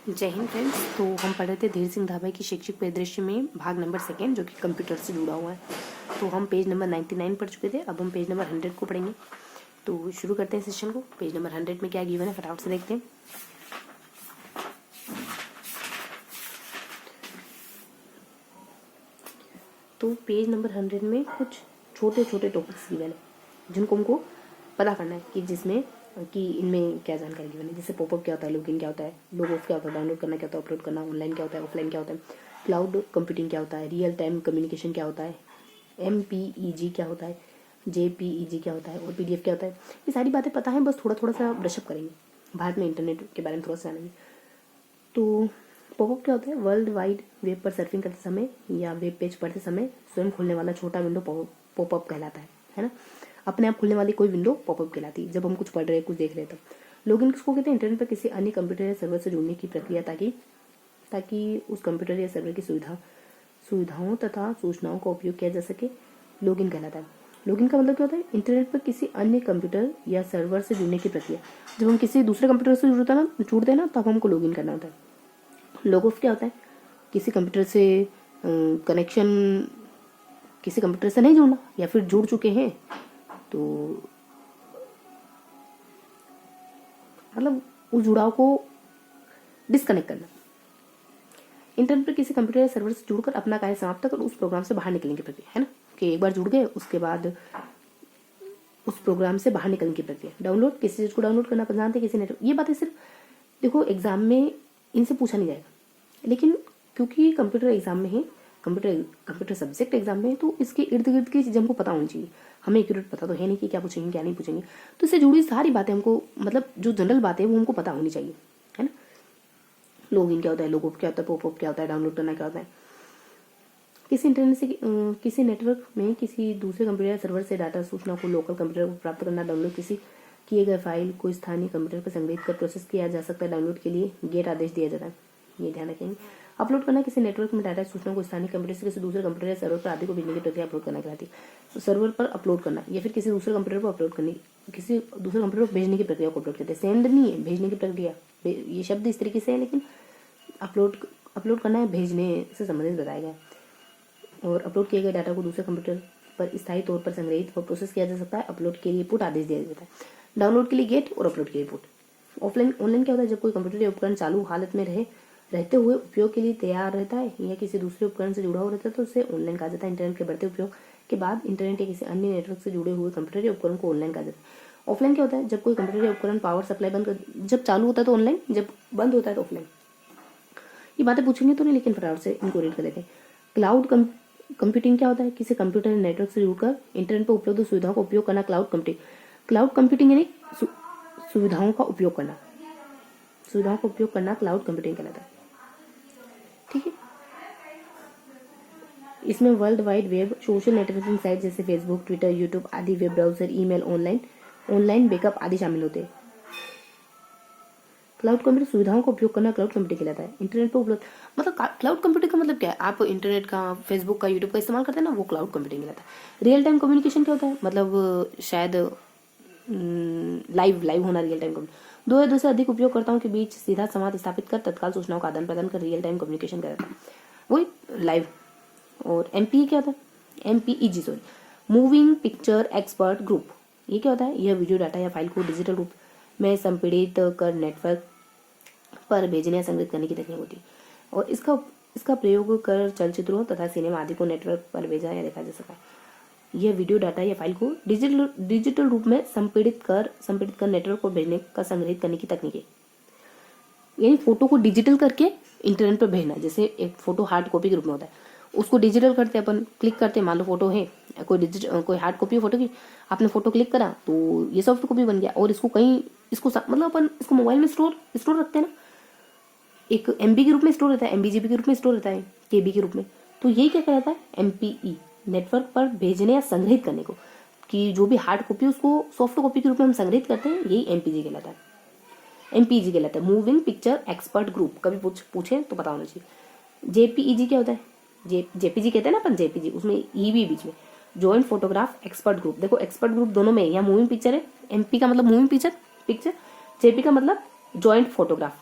जय हिंद फ्रेंड्स। तो हम पढ़ रहे थे धीर सिंह धाबा की शैक्षिक परिदृश्य में भाग नंबर 2 जो कि कंप्यूटर से जुड़ा हुआ है। तो हम पेज नंबर 99 पढ़ चुके थे, अब हम पेज नंबर 100 को पढ़ेंगे। तो शुरू करते हैं सेशन को। पेज नंबर 100 में क्या गिवन है फटाफट से देखते हैं। तो पेज नंबर 100 में कुछ छोटे छोटे टॉपिक्स गिवन है जिनको हमको पता करना है कि जिसमें कि इनमें क्या जानकारी गिवन है। जैसे पॉपअप क्या होता है, लॉगिन क्या होता है, लॉग ऑफ क्या होता है, डाउनलोड करना क्या होता है, अपलोड करना, ऑनलाइन क्या होता है, ऑफलाइन क्या होता है, क्लाउड कंप्यूटिंग क्या होता है, रियल टाइम कम्युनिकेशन क्या होता है, MPEG क्या होता है, JPEG क्या होता है और PDF क्या होता है। ये सारी बातें पता है, बस थोड़ा थोड़ा सा ब्रशअप करेंगे। भारत में इंटरनेट के बारे में थोड़ा सा जानेंगे। तो पॉपअप क्या होता है? वर्ल्ड वाइड वेब पर सर्फिंग करते समय या वेब पेज पढ़ते समय स्वयं खुलने वाला छोटा विंडो पॉपअप कहलाता है ना। अपने आप खुलने वाली कोई विंडो पॉपअप कहलाती है जब हम कुछ पढ़ रहे हैं, कुछ देख रहे हैं तब। लॉगिन किसको कहते हैं? इंटरनेट पर किसी अन्य कंप्यूटर या सर्वर से जुड़ने की प्रक्रिया ताकि उस कंप्यूटर या सर्वर की सुविधाओं तथा सूचनाओं का उपयोग किया जा सके, लॉगिन कहलाता है। लॉगिन का मतलब क्या होता है? इंटरनेट पर किसी अन्य कंप्यूटर या सर्वर से जुड़ने की प्रक्रिया। जब हम किसी दूसरे कंप्यूटर से जुड़ते हैं ना तब हमको लॉगिन करना होता है। लॉग ऑफ क्या होता है? किसी कंप्यूटर से कनेक्शन, किसी कंप्यूटर से नहीं जुड़ना या फिर जुड़ चुके हैं तो मतलब उस जुड़ाव को डिस्कनेक्ट करना। इंटरनेट पर किसी कंप्यूटर या सर्वर से जुड़कर अपना कार्य समाप्त कर उस प्रोग्राम से बाहर निकलने की प्रक्रिया, है ना। कि एक बार जुड़ गए उसके बाद उस प्रोग्राम से बाहर निकलने की प्रक्रिया। डाउनलोड, किसी चीज को डाउनलोड करना अपन जानते हैं, किसी नेटवर्क। ये बातें सिर्फ देखो एग्जाम में इनसे पूछा नहीं जाएगा, लेकिन क्योंकि कंप्यूटर एग्जाम में है, कंप्यूटर सब्जेक्ट एग्जाम में है, तो इसके इर्द गिर्द की चीज़ हमको पता होनी चाहिए। हमें एक्यूरेट पता तो है नहीं कि क्या पूछेंगे क्या नहीं पूछेंगे, तो इससे जुड़ी सारी बातें हमको, मतलब जो जनरल बातें वो हमको पता होनी चाहिए, है ना। लॉगिन क्या होता है, लॉगआउट क्या होता है, पॉपअप क्या होता है, डाउनलोड करना क्या होता है। किसी इंटरनेट से किसी नेटवर्क में किसी दूसरे कंप्यूटर या सर्वर से डाटा सूचना को लोकल कंप्यूटर को प्राप्त करना। डाउनलोड, किसी किए गए फाइल को स्थानीय कंप्यूटर पर संग्रहित कर प्रोसेस किया जा सकता है। डाउनलोड के लिए गेट आदेश दिया जाता है, ये ध्यान रखेंगे। अपलोड करना, किसी नेटवर्क में डाटा सूचना को स्थानीय कंप्यूटर से किसी दूसरे कंप्यूटर या सर्वर पर आदि को भेजने की प्रक्रिया अपलोड करना कहलाती है। तो सर्वर पर अपलोड करना या फिर किसी दूसरे कंप्यूटर पर अपलोड करनी, किसी दूसरे कंप्यूटर पर भेजने की प्रक्रिया को अपलोड कहते हैं। सेंड नहीं है, भेजने की प्रक्रिया। ये शब्द इस तरीके से है, लेकिन अपलोड करना है, भेजने से संबंधित बताया गया। और अपलोड किए गए डाटा को दूसरे कंप्यूटर पर स्थायी तौर पर संग्रहित और प्रोसेस किया जा सकता है। अपलोड के लिए पुट आदेश दिया जाता है। डाउनलोड के लिए गेट और अपलोड के लिए पुट। ऑनलाइन क्या होता है? जब कोई कंप्यूटर या उपकरण चालू हालत में रहते हुए उपयोग के लिए तैयार रहता है या किसी दूसरे उपकरण से जुड़ा हुआ रहता है तो उसे ऑनलाइन कहा जाता है। इंटरनेट के बढ़ते उपयोग के बाद इंटरनेट या किसी अन्य नेटवर्क से जुड़े हुए कंप्यूटर या उपकरण को ऑनलाइन कहा जाता है। ऑफलाइन क्या होता है? जब कोई कंप्यूटर या उपकरण पावर सप्लाई बंद कर, जब चालू होता है तो ऑनलाइन, जब बंद होता है तो ऑफलाइन। ये बातें पूछेंगे तो नहीं, लेकिन फटाफट से इनको रीड कर लेते हैं। क्लाउड कंप्यूटिंग क्या होता है? किसी कंप्यूटर या नेटवर्क से जुड़कर इंटरनेट पर उपलब्ध सुविधाओं का उपयोग करना क्लाउड कंप्यूटिंग यानी सुविधाओं का उपयोग करना क्लाउड कंप्यूटिंग कहलाता है, ठीक है। इसमें world wide web, social networking site जैसे फेसबुक, ट्विटर, यूट्यूब आदि, web browser, email, online backup आदि शामिल होते हैं। क्लाउड कंप्यूटिंग सुविधाओं का उपयोग करना क्लाउड कंप्यूटिंग कहलाता है। इंटरनेट पर उपलब्ध, मतलब क्लाउड कंप्यूटिंग का मतलब क्या है? आप इंटरनेट का, फेसबुक का, यूट्यूब का इस्तेमाल करते हैं ना, वो क्लाउड कंप्यूटिंग कहलाता है। रियल टाइम कम्युनिकेशन क्या होता है? मतलब शायद लाइव होना रियल टाइम कम्युनिकेशन। दो या दो से अधिक उपयोगकर्ताओं के बीच सीधा संवाद स्थापित कर तत्काल सूचनाओं का आदान प्रदान कर रियल टाइम कम्युनिकेशन कहलाता है, वही लाइव। और MPE क्या होता है? MPEG sorry, moving picture expert group. ये क्या होता है? यह वीडियो डाटा या फाइल को डिजिटल रूप में संपीड़ित कर नेटवर्क पर भेजने या संग्रहित करने की तकनीक होती है। और इसका प्रयोग कर चलचित्रों तथा सिनेमा आदि को नेटवर्क पर भेजा या देखा जा सकता है। यह वीडियो डाटा या फाइल को डिजिटल रूप में संपीड़ित कर नेटवर्क को भेजने का संग्रहित करने की तकनीक है। यानी फोटो को डिजिटल करके इंटरनेट पर भेजना। जैसे एक फोटो हार्ड कॉपी के रूप में होता है, उसको डिजिटल करते हैं अपन, क्लिक करते हैं, मान लो फोटो है, कोई हार्ड कॉपी फोटो की, आपने फोटो क्लिक करा तो ये सॉफ्ट कॉपी बन गया। और इसको मतलब अपन इसको मोबाइल में स्टोर रखते हैं ना, एक MB के रूप में स्टोर रहता है, MBGB के रूप में स्टोर रहता है, KB के रूप में। तो यही क्या कहलाता है? MPE, नेटवर्क पर भेजने या संग्रहित करने को, कि जो भी हार्ड कॉपी उसको सॉफ्ट कॉपी के रूप में हम संग्रहित करते हैं, यही MPG कहलाता है। MPEG कहलाता है, मूविंग पिक्चर एक्सपर्ट ग्रुप। कभी पूछे तो पता होना चाहिए। JPEG क्या होता है? JPG कहते हैं ना अपन, JPG, उसमें E भी बीच में, जॉइंट फोटोग्राफ एक्सपर्ट ग्रुप। देखो एक्सपर्ट ग्रुप दोनों में, यहाँ मूविंग पिक्चर है, MP का मतलब मूविंग पिक्चर, JP का मतलब joint photograph,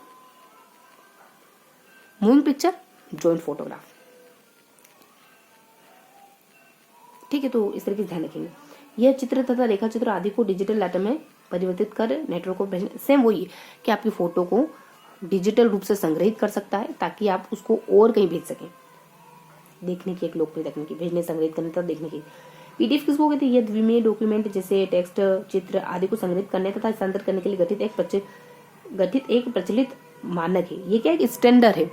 moving picture, joint photograph. ठीक है, तो इस तरीके से ध्यान रखेंगे। यह चित्र तथा रेखा चित्र आदि को डिजिटल डाटा में परिवर्तित कर नेटवर्क को भेजने, सेम वही कि आपकी फोटो को डिजिटल रूप से संग्रहित कर सकता है ताकि आप उसको और कहीं भेज सकें। देखने की एक लोकप्रिय तकनीक, भेजने संग्रहित करने तक देखने की। पीडीएफ किसको कहते हैं? यह द्विमीय डॉक्यूमेंट जैसे टेक्स्ट, चित्र आदि को संग्रहित करने तथा स्थानांतरित करने के लिए गठित एक प्रचलित मानक है। ये क्या है? स्टैंडर्ड है।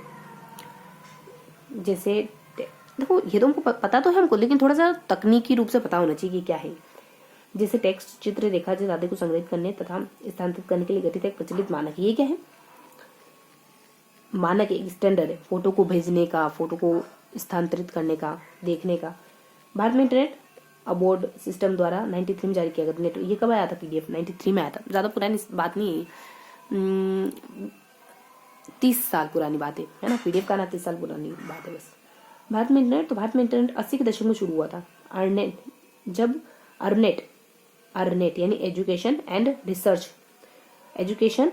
जैसे देखो, ये तो हमको पता तो है हमको, लेकिन थोड़ा सा तकनीकी रूप से पता होना चाहिए कि क्या है। जैसे टेक्स्ट, चित्र, रेखा चित्र आदि को संग्रहित करने तथा स्थानांतरित करने के लिए गठित एक प्रचलित मानक है। ये क्या है? मानक एक स्टैंडर्ड है फोटो को भेजने का, फोटो को स्थानांतरित करने का, देखने का। भारत में इंटरनेट अबोर्ड सिस्टम द्वारा 93 में जारी किया गया नेटवर्क। ये कब आया था? पीडीएफ 93 में आया था, ज्यादा पुरानी बात नहीं है, 30 साल पुरानी बात है ना। पीडीएफ का ना 30 साल पुरानी बात है बस। भारत में इंटरनेट 80 के दशक में शुरू हुआ था। अर्नेट यानी एजुकेशन एंड रिसर्च, एजुकेशन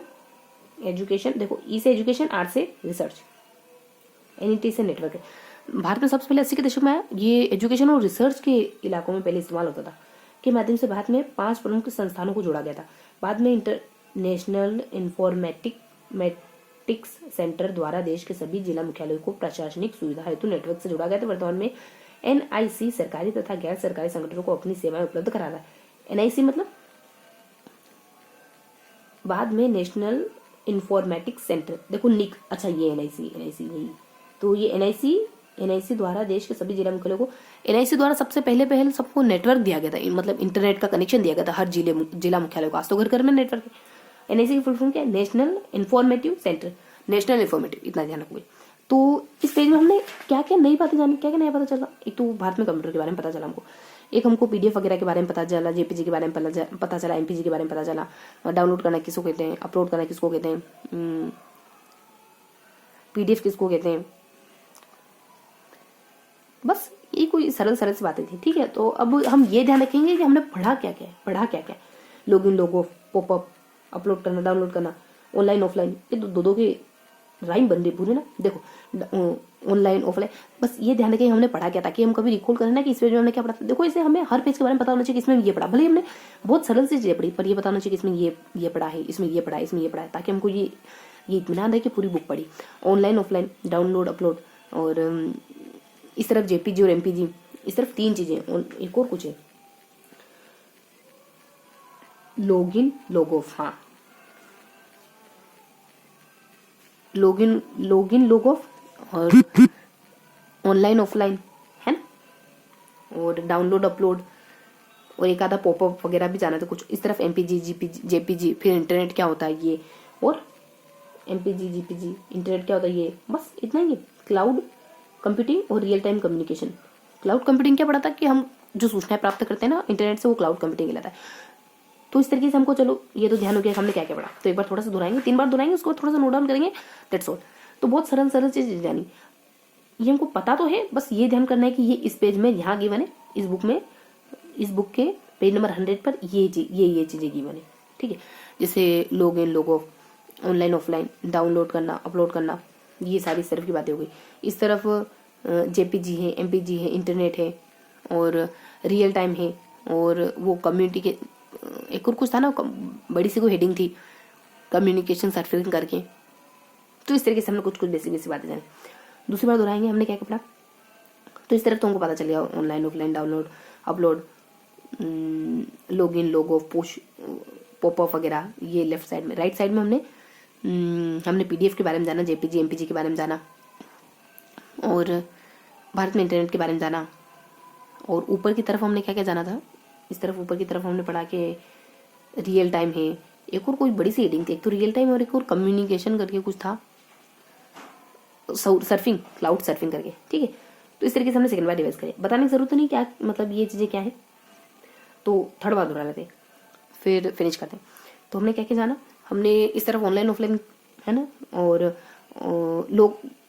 देखो, ई से एजुकेशन, आर से रिसर्च, एनईटी से नेटवर्क है। भारत में सबसे पहले 80 के दशक में ये एजुकेशन और रिसर्च के इलाकों में पहले इस्तेमाल होता था, के माध्यम से भारत में 5 प्रमुख संस्थानों को जोड़ा गया था। बाद में इंटरनेशनल इन्फॉर्मेटिक्स सेंटर द्वारा देश के सभी जिला मुख्यालयों को प्रशासनिक सुविधा हेतु नेटवर्क से जोड़ा गया था। वर्तमान में एनआईसी सरकारी तथा गैर सरकारी संगठनों को अपनी सेवाएं उपलब्ध करा रहा है। एनआईसी मतलब बाद में नेशनल इन्फॉर्मेटिक्स सेंटर, देखो निक, अच्छा ये एनआईसी यही तो, ये एनआईसी द्वारा देश के सभी जिला मुख्यालयों को, एनआईसी द्वारा सबसे पहले सबको नेटवर्क दिया गया था, मतलब इंटरनेट का कनेक्शन दिया गया था हर जिला मुख्यालय को। आज तो घर घर में नेटवर्क है। एनआईसी की फुल फॉर्म क्या है? National informative centre, national informative, इतना ध्यान रखोगे। तो इस पेज में हमने क्या क्या नई बातें जानी, क्या क्या नया पता चला। एक तो भारत में कंप्यूटर के बारे में पता चला हमको, एक हमको पीडीएफ वगैरह के बारे में पता चला, जेपीजी के बारे में पता चला, एमपीजी के बारे में पता चला, डाउनलोड करना किसको कहते हैं, अपलोड करना किसको कहते हैं, पीडीएफ किसको कहते हैं। बस ये कोई सरल सी बातें थी। ठीक है, तो अब हम ये ध्यान रखेंगे कि हमने पढ़ा क्या क्या। लॉगिन, लोगो, पॉपअप, अपलोड करना, डाउनलोड करना, ऑनलाइन ऑफलाइन, ये तो दो के राइम बन रही पूरी ना। देखो, ऑनलाइन ऑफलाइन, बस ये ध्यान रखें हमने पढ़ा क्या, ताकि हम कभी रिकॉल करें ना कि इस पेज में हमने क्या पढ़ा। देखो, इसे हमें हर पेज के बारे में पता होना चाहिए कि इसमें ये पढ़ा, भले हमने बहुत सरल सी चीजें पढ़ी, पर ये पता होना चाहिए कि इसमें ये पढ़ा है, इसमें ये पढ़ा है, इसमें ये पढ़ा है, ताकि हमको ये इत्मीनान रहे कि पूरी बुक पढ़ी। ऑनलाइन ऑफलाइन, डाउनलोड, अपलोड, और इस तरफ जेपीजी और एमपीजी, इस तरफ 3 चीजें, एक और कुछ है, लॉगिन, लॉगऑफ। हाँ, लॉगिन, लॉगऑफ, और ऑनलाइन ऑफलाइन है ना, और डाउनलोड, अपलोड, और एक आधा पॉपअप वगैरह भी जाना था कुछ। इस तरफ एमपीजी, जेपीजी, फिर इंटरनेट क्या होता है ये, और एमपीजी, जीपीजी, इंटरनेट क्या होता है ये, बस इतना ही है। क्लाउड कंप्यूटिंग और real time communication. Cloud computing क्या पढ़ा था कि हम जो सूचनाएं प्राप्त करते हैं ना इंटरनेट से, वो क्लाउड कंप्यूटिंग कहलाता है। तो इस तरीके से हमको, चलो ये तो ध्यान हो गया हमने क्या क्या पढ़ा। तो एक बार थोड़ा सा दोहराएंगे, 3 बार दोहराएंगे, उसको थोड़ा सा नोट डाउन करेंगे, दैट्स ऑल। तो बहुत सरल चीज जानी, ये हमको पता तो है, बस ये ध्यान करना है कि ये इस पेज में यहाँ गिवन है, इस बुक के पेज नंबर 100 पर ये चीजें गिवन है। ठीक है, जैसे लॉगिन, लोगो, ऑनलाइन ऑफलाइन, डाउनलोड करना, अपलोड करना, ये सारी इस तरफ की बातें हो गई। इस तरफ जेपीजी है, एमपीजी है, इंटरनेट है, और रियल टाइम है, और वो कम्युनिटी के एक और कुछ था ना, बड़ी सी कोई हेडिंग थी, कम्युनिकेशन सर्फिंग करके। तो इस तरीके से हमने कुछ बेसिक बातें जानी। दूसरी बार दोहराएंगे हमने क्या पढ़ा। तो इस तरफ तो हमको पता चल गया, online offline, download, upload, login, logo, push, popup वगैरह, ये लेफ्ट साइड में। राइट साइड में हमने पीडीएफ के बारे में जाना, जेपीजी, एमपीजी के बारे में जाना, और भारत में इंटरनेट के बारे में जाना। और ऊपर की तरफ हमने क्या क्या जाना था, इस तरफ ऊपर की तरफ हमने पढ़ा कि रियल टाइम है, एक और कोई बड़ी सी हेडिंग थी, एक तो रियल टाइम और एक और कम्युनिकेशन करके कुछ था, सर्फिंग, क्लाउड सर्फिंग करके। ठीक है, तो इस तरीके से हमने सेकंड बार रिवाइज करें। बताने की जरूरत नहीं क्या मतलब ये चीजें क्या है, तो थर्ड बार दोहरा लेते फिर फिनिश करते हैं। तो हमने क्या क्या जाना, हमने इस तरफ ऑनलाइन ऑफलाइन है ना, और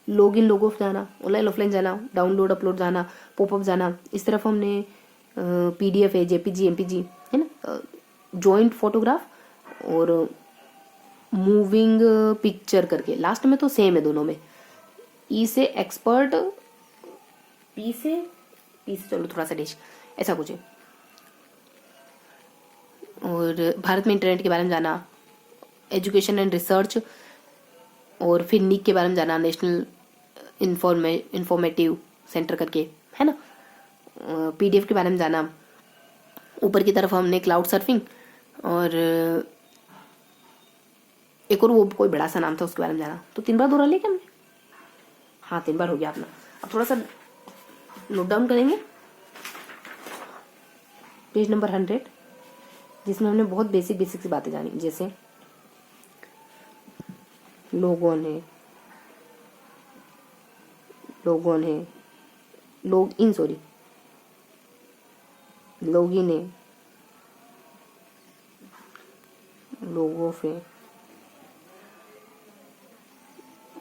लॉगिन, लोगो जाना, ऑनलाइन ऑफलाइन जाना, डाउनलोड, अपलोड जाना, पॉपअप जाना। इस तरफ हमने पीडीएफ है, जेपीजी, एमपीजी है ना, जॉइंट फोटोग्राफ, और मूविंग पिक्चर करके। लास्ट में तो सेम है दोनों में, ई से एक्सपर्ट, पी से चलो थोड़ा सा डिश, ऐसा कुछ है। और भारत में इंटरनेट के बारे में जाना, एजुकेशन एंड रिसर्च, और फिर नीक के बारे में जाना, नेशनल इंफॉर्मेटिव सेंटर करके, है ना। पीडीएफ के बारे में जाना। ऊपर की तरफ हमने क्लाउड सर्फिंग, और एक और वो कोई बड़ा सा नाम था, उसके बारे में जाना। तो 3 बार दोहरा लिया क्या हमने? हाँ 3 बार हो गया अपना। अब थोड़ा सा नोट डाउन करेंगे। पेज नंबर 100, जिसमें हमने बहुत बेसिक सी बातें जानी, जैसे लोगोन है, लॉगिन है, लोगोफ है,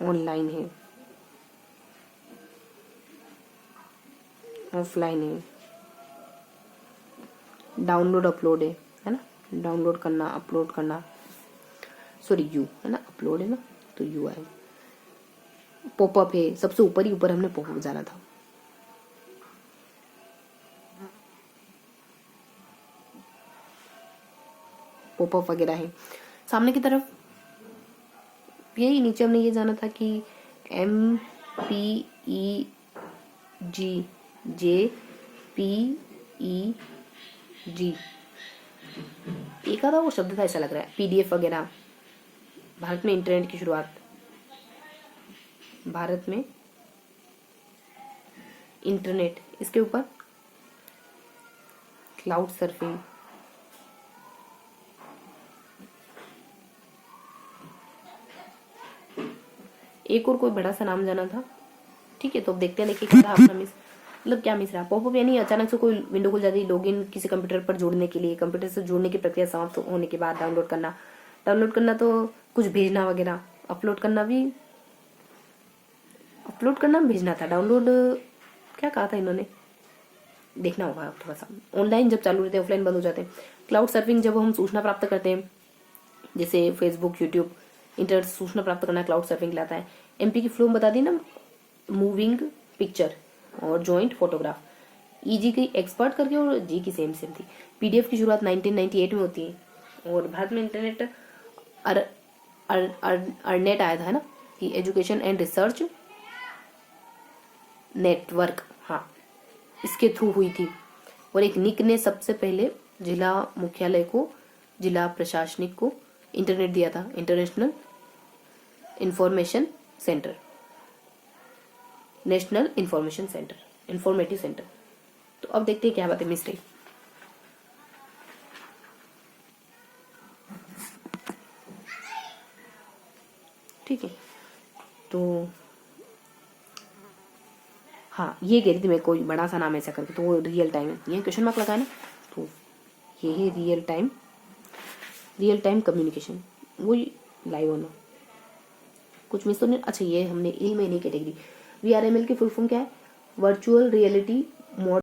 ऑनलाइन है, ऑफलाइन है, डाउनलोड अपलोड है ना, डाउनलोड करना, अपलोड करना, सॉरी यू है ना, अपलोड है ना, तो यू है। पॉपअप है, सबसे ऊपर हमने पॉपअप जाना था। पॉपअप वगैरह है। सामने की तरफ यही, नीचे हमने ये जाना था कि MPEG एक आधा वो शब्द था, ऐसा लग रहा है। पीडीएफ वगैरह। भारत में इंटरनेट की शुरुआत, भारत में इंटरनेट, इसके ऊपर क्लाउड सर्फिंग, एक और कोई बड़ा सा नाम जाना था। ठीक है, तो अब देखते हैं, देखिए क्या था अपना मिस, मतलब क्या मिस रहा। पॉपअप यानी अचानक से कोई विंडो खुल जाती है, लॉगिन किसी कंप्यूटर पर जोड़ने के लिए, कंप्यूटर से जोड़ने की प्रक्रिया समाप्त होने के बाद डाउनलोड करना तो कुछ भेजना वगैरह, अपलोड करना भेजना था। डाउनलोड क्या कहा था इन्होंने, देखना होगा थोड़ा सा। ऑनलाइन जब चालू रहते हैं, ऑफलाइन बंद हो जाते हैं। क्लाउड सर्फिंग जब हम सूचना प्राप्त करते हैं, जैसे फेसबुक, यूट्यूब, इंटरनेट से सूचना प्राप्त करना क्लाउड सर्फिंग लाता है। एमपी की फ्लो बता दी ना, मूविंग पिक्चर और जॉइंट फोटोग्राफ। ईजी की एक्सपर्ट करके, और जी की सेम थी। पीडीएफ की शुरुआत 1998 में होती है। और भारत में इंटरनेट अर्नेट आया था, है ना, कि एजुकेशन एंड रिसर्च नेटवर्क, हाँ, इसके थ्रू हुई थी। और एक निक ने सबसे पहले जिला मुख्यालय को, जिला प्रशासनिक को इंटरनेट दिया था, international information centre, national information centre, informative centre. तो अब देखते हैं क्या बात है मिस रही। ठीक है, तो हाँ, ये कह रही थी मैं, कोई बड़ा सा नाम ऐसा करके, तो वो रियल टाइम है, ये क्वेश्चन मार्क लगाना। तो ये है रियल टाइम कम्युनिकेशन, वो लाइव होना। कुछ मिस तो नहीं? अच्छा, ये हमने इल में नहीं कैटेगरी। VRML की फुल फॉर्म क्या है? Virtual reality model